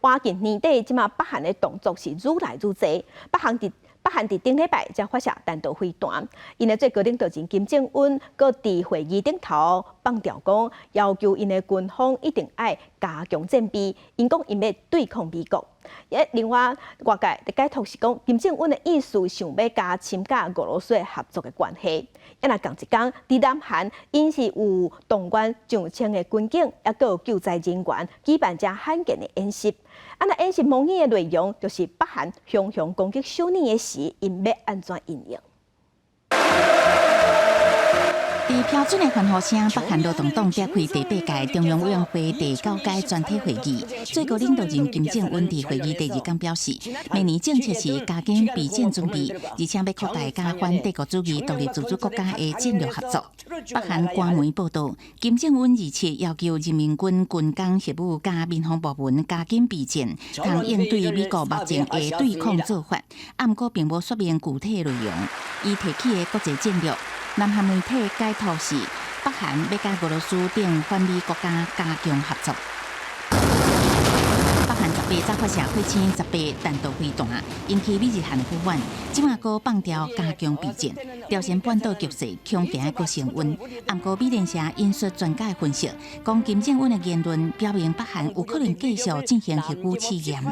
搬近年底，即马北韩的动作是愈来愈多。北韩伫顶礼拜才发射弹道飞弹，因的最高领导人金正恩搁伫会议顶头放调讲，要求因的军方一定要加强战备，因讲因要对抗美国。另外，外界的解读是讲，金正恩的意思想要加深甲俄罗斯的合作的关系。若讲一讲，伫南韩因是有动员上千的军警，也搁有救灾人员举办遮罕见的演习。那演习模拟的内容就是北韩雄雄攻击首尔的时，因要安怎应用？伫标准的欢呼声，北韩劳动党召开第8届中央委员会第9届全体会议。最高领导人金正恩伫会议第2天表示，明年政策是加紧备战准备，而且要扩大加反帝国主义独立自主国家的战略合作。北韩官媒报道，金正恩27要求人民军军工协务甲民防部门加紧备战，通应对美国目前的对抗做法。不过并无说明具体内容。伊提起的国际战略。南韩媒体解读是，北韩要甲俄罗斯等反美国家加强合作。北韩18早发射火星18弹道飞弹，引起美日韩不满。即马搁放调加强备战，朝鲜半岛局势恐惊搁升温。不过美联社引述专家分析，讲金正恩的言论表明北韩有可能继续进行核武试验。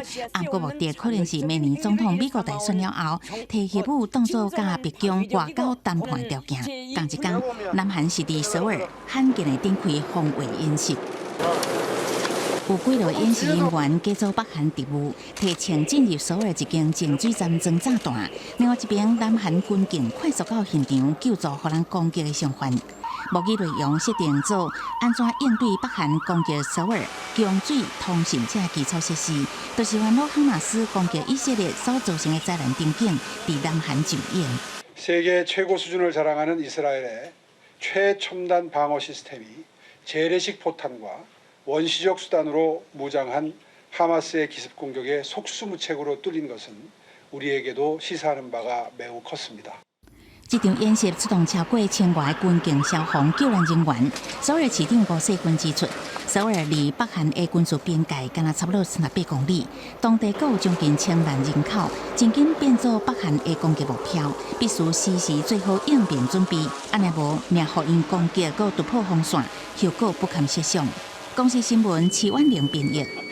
不过目的可能是明年总统美国大选了后，摕核武当作甲北京外交谈判条件。同一天，南韩是伫首尔罕见的展开防卫演习。有几路演习人员假造北韩特务，提前进入首尔一间净水站装炸弹。另外一边，南韩军警快速到现场救助互人攻击的伤患。模拟内容设定做安怎应对北韩攻击首尔、供水、通讯等基础设施，就是反导哈马斯攻击以色列所造成的灾难场景，伫南韩上演。 세계 최고 수준을 자랑하는 이스라엘의 최첨단 방어 시스템이 재래식 포탄과 원시적 수단으로 무장한 하마스의 기습 공격에 속수무책으로 뚫린 것은 우리에게도 시사하는 바가 매우 컸습니다. 这场演习出动超过1000外军警、消防、救援人员。首尔市长吴世勋指出，首尔离北韩的军事边界敢若差不多38公里，当地有将近1000万人口，真紧变做北韩的攻击目标，必须时时做好应变准备。安尼无，命互因攻击，搁突破防线，后果不堪设想。公司新闻，齐婉玲编译。